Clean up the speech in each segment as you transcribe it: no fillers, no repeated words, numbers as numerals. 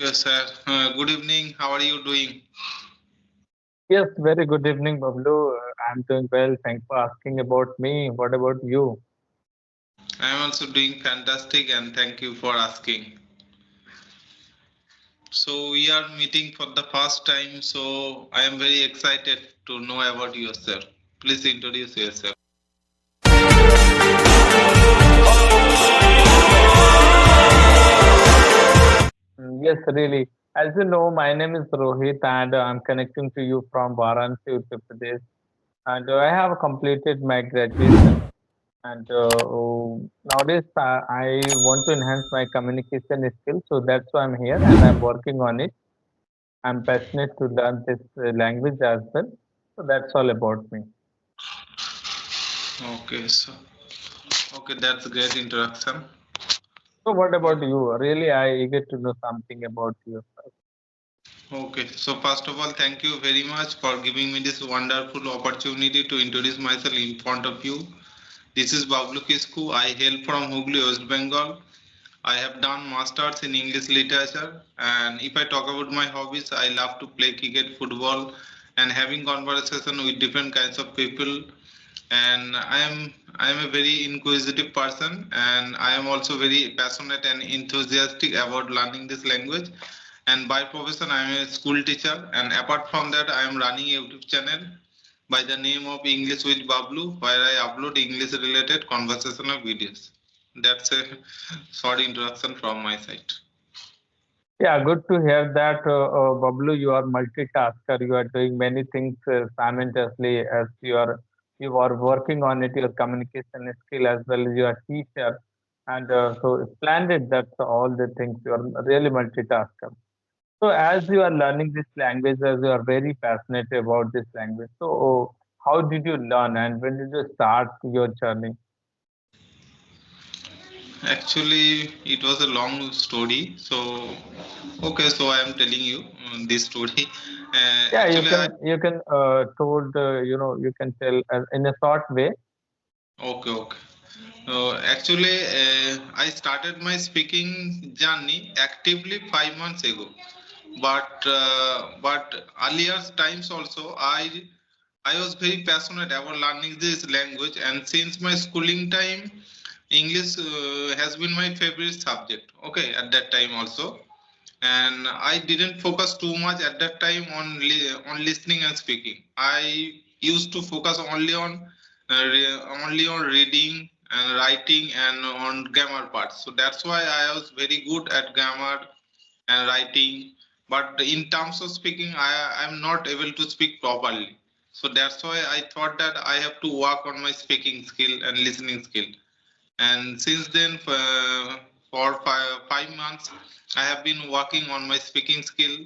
Yes, sir. Good evening. How are you doing? Yes, very good evening, Bablu. I'm doing well. Thanks for asking about me. What about you? I am also doing fantastic and thank you for asking. So we are meeting for the first time, so I am very excited to know about yourself. Please introduce yourself. Yes, really. As you know, my name is Rohit and I'm connecting to you from Varanasi, Uttar Pradesh. And I have completed my graduation. And nowadays, I want to enhance my communication skills. So that's why I'm here and I'm working on it. I'm passionate to learn this language as well. So that's all about me. Okay, so that's a great introduction. So what What? about you? Really, I eager to know something about you. Okay, so first of all, thank you very much for giving me this wonderful opportunity to introduce myself in front of you. This is Bablu Kisku. I hail from Hooghly, West Bengal. I have done masters in English literature, and if I talk about my hobbies, I love to play cricket, football, and having conversation with different kinds of people. And I am a very inquisitive person, and I am also very passionate and enthusiastic about learning this language. And by profession, I am a school teacher, and apart from that, I am running a YouTube channel by the name of English with Bablu, where I upload English related conversational videos. That's a short introduction from my side. Yeah, good to hear that, Bablu. You are multitasker. You are doing many things simultaneously as you are working on it. Your communication skill as well as you are teacher, and so splendid. That's all the things you are really multitasker. So as you are learning this language, as you are very passionate about this language, so how did you learn and when did you start your journey? Actually, it was a long story. So, okay, so I am telling you this story. Yeah, you Actually, can you can told you can tell in a short way. okay. I started my speaking journey actively 5 months ago. But earlier times also, I was very passionate about learning this language, and since my schooling time, English has been my favorite subject. Okay, at that time also, and I didn't focus too much at that time on listening and speaking. I used to focus only on reading and writing and on grammar parts. So that's why I was very good at grammar and writing. But in terms of speaking, I am not able to speak properly. So that's why I thought that I have to work on my speaking skill and listening skill. And since then, for 5 months, I have been working on my speaking skill,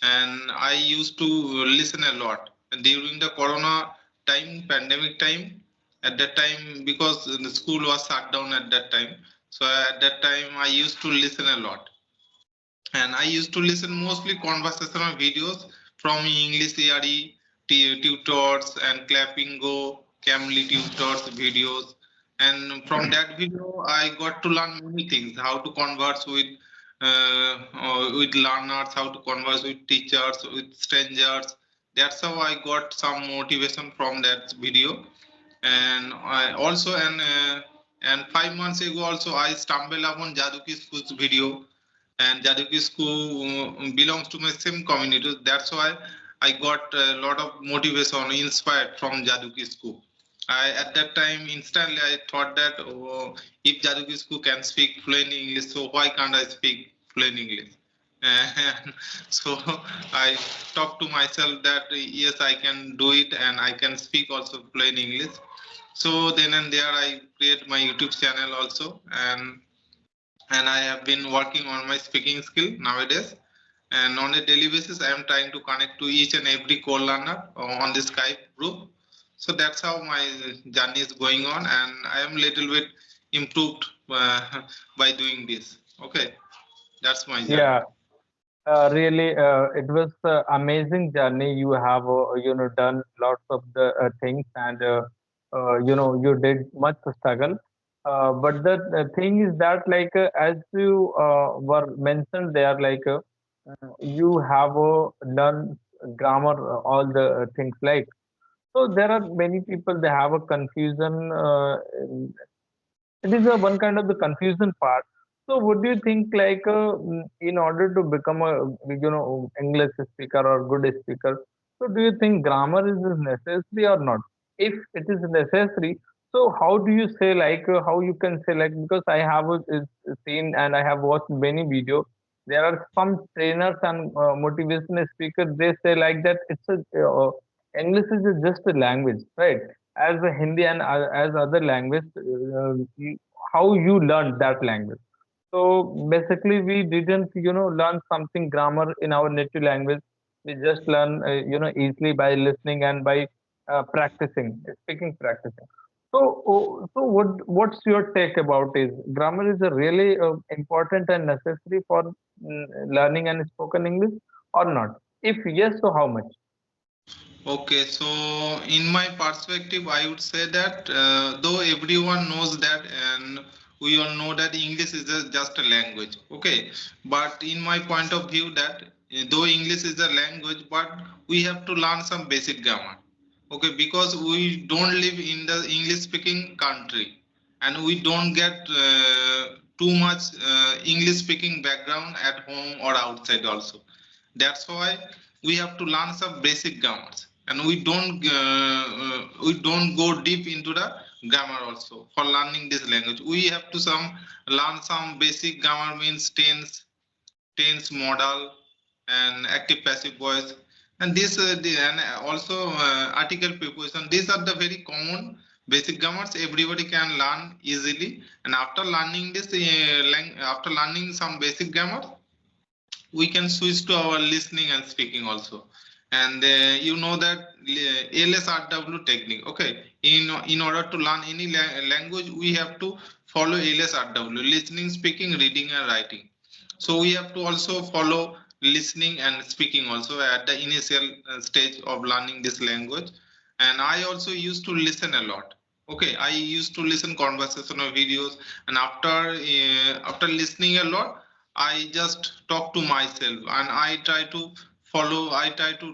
and I used to listen a lot. And during the corona time, pandemic time, at that time, because the school was shut down at that time, so at that time I used to listen a lot, and I used to listen mostly conversational videos from English ERE tutors and Clapping Go, Camly tutors videos. And from that video, I got to learn many things: how to converse with learners, how to converse with teachers, with strangers. That's how I got some motivation from that video. And I also and 5 months ago also I stumbled upon Jaduki School's video, and Jadukisku belongs to my same community. That's why I got a lot of motivation, inspired from Jadukisku. At that time instantly I thought that, oh, if Jadukisku can speak fluent English, so why can't I speak fluent English? And so I talked to myself that yes, I can do it and I can speak also fluent English. So then and there I create my YouTube channel also, and I have been working on my speaking skill nowadays. And on a daily basis, I am trying to connect to each and every co-learner on the Skype group. So that's how my journey is going on, and I am little bit improved by doing this. Okay, that's my journey. Yeah, really, it was amazing journey. You have done lots of the things, and you did much struggle. But the thing is that, like, as you were mentioned there, like, you have learn grammar, all the things like. So there are many people they have a confusion. It is a one kind of the confusion part. So would you think like in order to become a English speaker or good speaker, so do you think grammar is necessary or not? If it is necessary, so how do you say like how you can say like, because I have seen and I have watched many videos. There are some trainers and motivational speakers. They say like that it's a English is just a language, right? As a Hindi and as other language, how you learned that language. So basically, we didn't, learn something grammar in our native language. We just learn, easily by listening and by practicing, speaking, practicing. So, so what's your take about is grammar is a really important and necessary for learning and spoken English or not? If yes, so how much? Okay, so in my perspective, I would say that though everyone knows that, and we all know that English is just a language, okay, but in my point of view, that though English is a language, but we have to learn some basic grammar, okay, because we don't live in the English speaking country, and we don't get too much English speaking background at home or outside also. That's why we have to learn some basic grammars, and we don't go deep into the grammar also for learning this language. We have to some learn some basic grammar, means tense modal and active passive voice, and and also article preposition. These are the very common basic grammars everybody can learn easily. And after learning this after learning some basic grammar, we can switch to our listening and speaking also. And you know that LSRW technique, okay, in order to learn any language, we have to follow LSRW: listening, speaking, reading and writing. So we have to also follow listening and speaking also at the initial stage of learning this language. And I also used to listen a lot. Okay, I used to listen conversational videos, and after listening a lot, I just talk to myself, and I try to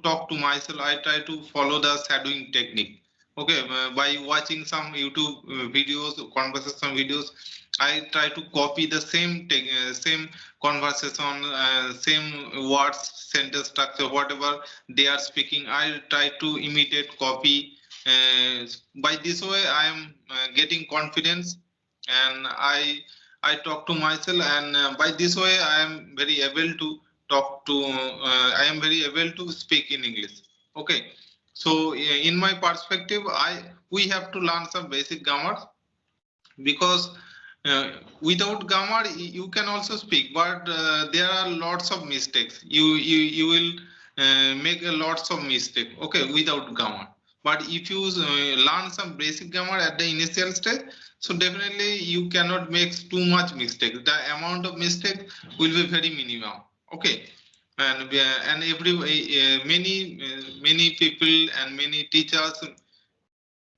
talk to myself. I try to follow the shadowing technique. Okay, by watching some YouTube videos, conversation videos, I try to copy the same conversation, same words, sentence structure, whatever they are speaking. I try to imitate, copy. By this way, I am getting confidence, and I talk to myself, and by this way, I am very able to talk to. I am very able to speak in English. Okay, so in my perspective, I we have to learn some basic grammar, because without grammar you can also speak, but there are lots of mistakes. You will make a lots of mistake, okay, without grammar. But if you learn some basic grammar at the initial stage, so definitely you cannot make too much mistake. The amount of mistake will be very minimum, okay. And many people and many teachers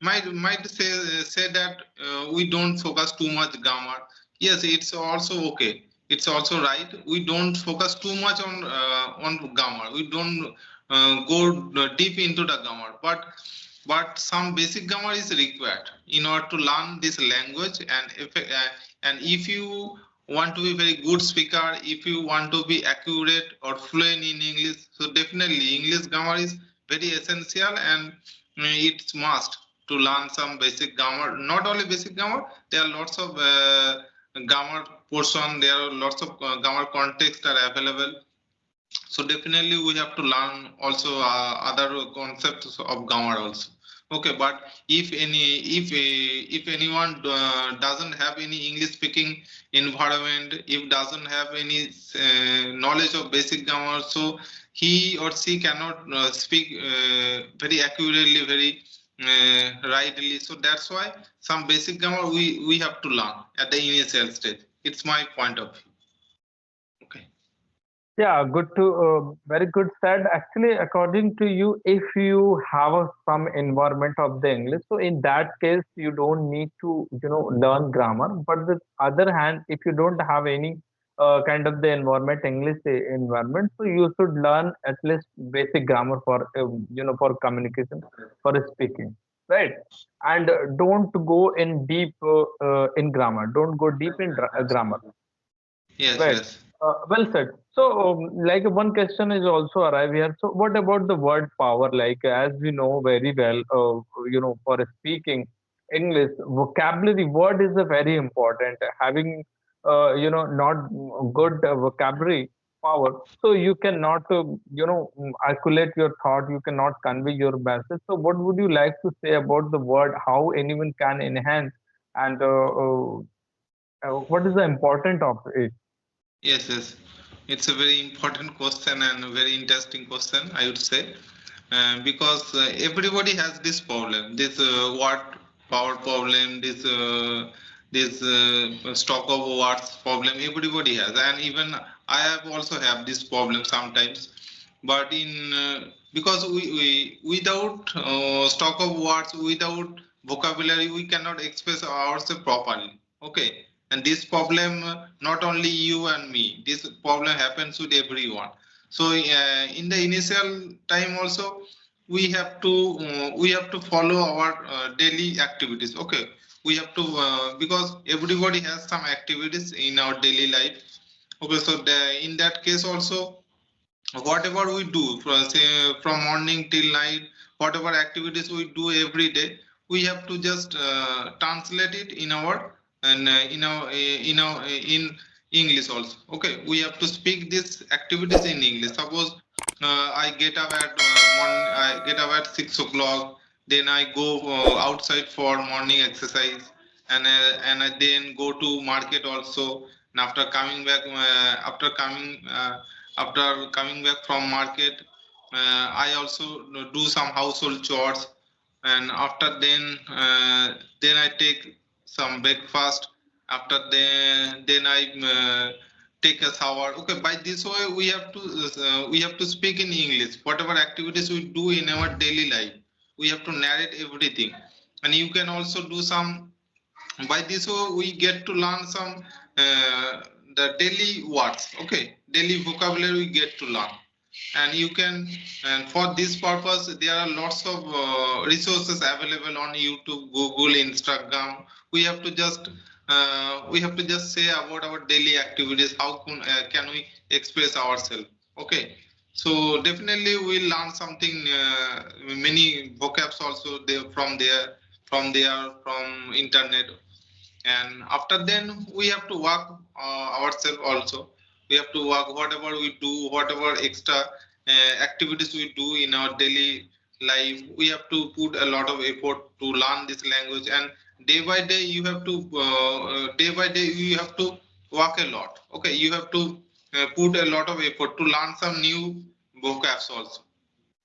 might say that we don't focus too much grammar. Yes, it's also okay, it's also right. We don't focus too much on grammar. We don't go deep into the grammar, but some basic grammar is required in order to learn this language. And if you want to be very good speaker, if you want to be accurate or fluent in English, so definitely English grammar is very essential, and it's must to learn some basic grammar. Not only basic grammar, there are lots of grammar portion, there are lots of grammar context are available. So definitely we have to learn also other concepts of grammar also. Okay, but if anyone doesn't have any English speaking environment, if doesn't have any knowledge of basic grammar, so he or she cannot speak very accurately, very rightly. So that's why some basic grammar we have to learn at the initial stage. It's my point of view. Okay. Yeah, good to very good said. Actually, according to you, if you have some environment of the English, so in that case, you don't need to learn grammar. But the other hand, if you don't have any kind of the environment, English environment. So you should learn at least basic grammar for for communication, for speaking, right? And don't go in deep in grammar. Don't go deep in grammar, Yes, right? yes. Well said. So, like one question is also arrive here. So, what about the word power? Like, as we know very well, for speaking English, vocabulary word is a very important. Having, not good vocabulary power, so you cannot, articulate your thought. You cannot convey your message. So, what would you like to say about the word? How anyone can enhance, and what is the importance of it? Yes, yes. It's a very important question and a very interesting question, I would say, because everybody has this problem, this word power problem, this stock of words problem. Everybody has, and even I have also have this problem sometimes. But in because we without stock of words, without vocabulary, we cannot express ourselves properly. Okay, and this problem not only you and me, this problem happens with everyone. So in the initial time also we have to follow our daily activities. Okay, we have to because everybody has some activities in our daily life. Okay, so in that case also, whatever we do from say from morning till night, whatever activities we do every day, we have to just translate it in our and in English also. Okay, we have to speak these activities in English. Suppose I get up at morning, I get up at 6 o'clock, then I go outside for morning exercise, and I then go to market also. And after coming back, after coming back from market, I also do some household chores, and after then I take some breakfast. After then I take a shower. Okay, by this way we have to speak in English. Whatever activities we do in our daily life, we have to narrate everything. And you can also do some, by this way we get to learn some the daily words. Okay, daily vocabulary we get to learn. And you can, and for this purpose there are lots of resources available on YouTube, Google, Instagram. We have to just say about our daily activities, how can we express ourselves. Okay, so definitely we learn something, many vocabs also there from internet. And after then we have to work ourselves also. We have to work whatever we do, whatever extra activities we do in our daily life. We have to put a lot of effort to learn this language, and day by day you have to day by day you have to work a lot. Okay, you have to put a lot of effort to learn some new vocabs also,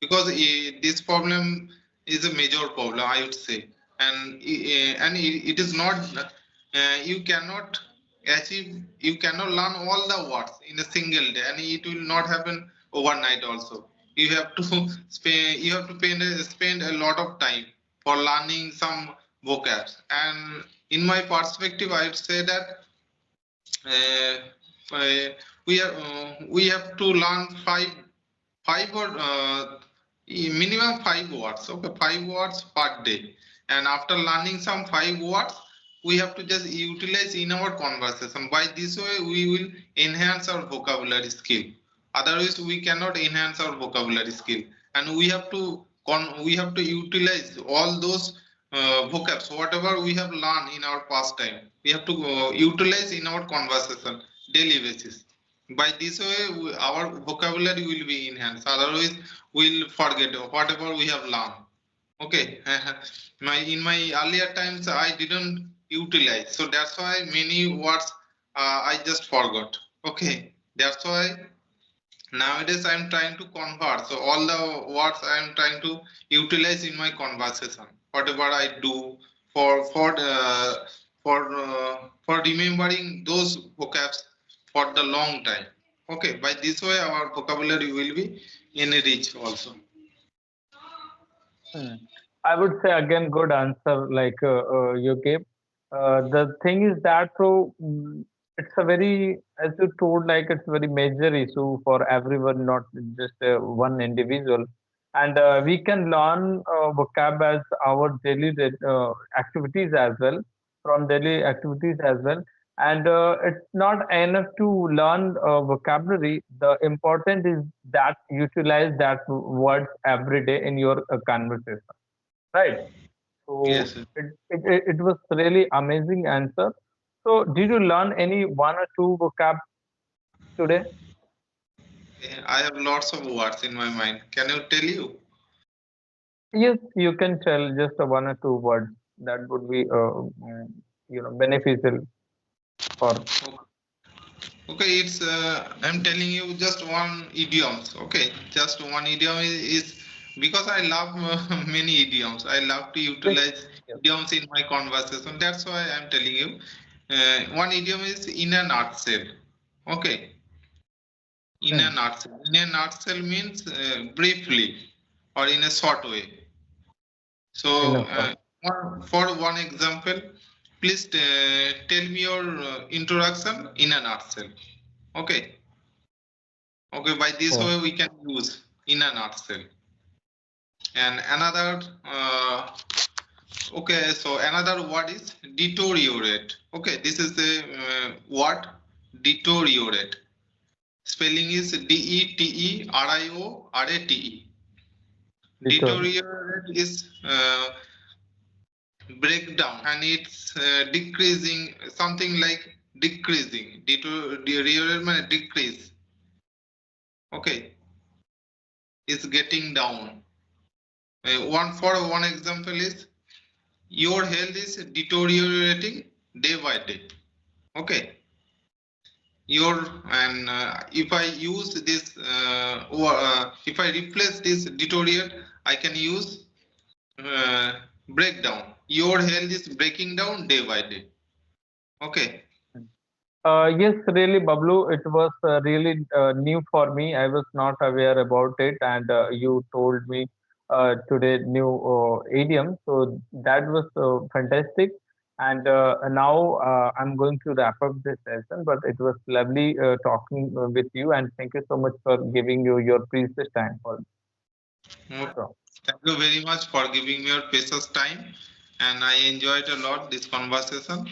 because this problem is a major problem, I would say. And it is not, you cannot you cannot learn all the words in a single day, and it will not happen overnight also. You have to spend a lot of time for learning some vocabs. And in my perspective, I would say that uh, uh, we have to learn five or minimum 5 words. Okay, 5 words per day. And after learning some 5 words, we have to just utilize in our conversation. By this way we will enhance our vocabulary skill. Otherwise we cannot enhance our vocabulary skill. And we have to utilize all those vocabs whatever we have learned in our past time. We have to utilize in our conversation daily basis. By this way our vocabulary will be enhanced. Otherwise we'll forget whatever we have learned. Okay, my in my earlier times I didn't utilize, so that's why many words I just forgot. Okay, that's why nowadays I'm trying to convert, so all the words I'm trying to utilize in my conversation. Whatever I do for for remembering those vocabs for the long time. Okay, by this way our vocabulary will be enriched also. Hmm. I would say again, good answer like you gave. The thing is that so it's a very, as you told, like it's a very major issue for everyone, not just one individual. And we can learn vocab as our daily activities as well, from daily activities as well. And it's not enough to learn vocabulary. The important is that utilize that words every day in your conversation, right? So Yes. it was really amazing answer. So did you learn any one or two vocab today? I have lots of words in my mind. Can you tell you? Yes, you can tell just a one or two words that would be beneficial for. Okay, it's I'm telling you just one idioms. Okay, just one idiom is because I love many idioms. I love to Yes, utilize yes, idioms in my conversation. That's why I'm telling you. One idiom is in a nutshell. Okay, in a hmm, nutshell. In a nutshell means briefly or in a short way. in So, a short. for one example, please tell me your introduction in a nutshell. Okay. Okay, by this Oh, way we can use in a nutshell. And another, okay, so another word is deteriorate. Okay, this is the word deteriorate. Spelling is Deteriorate. detour. Deteriorate is breakdown and it's decreasing, something like decreasing. Deteriorate means decrease. Okay, it's getting down. One example is your health is deteriorating day by day. Okay, your and if I use this or if I replace this deteriorate, I can use breakdown. Your health is breaking down day by day. Okay. Yes, really, Bablu, it was really new for me. I was not aware about it, and you told me today new idiom. So that was fantastic. And now I'm going to wrap up this session, but it was lovely talking with you, and thank you so much for giving you your precious time for. Well, So, thank you very much for giving me your precious time, and I enjoyed a lot this conversation.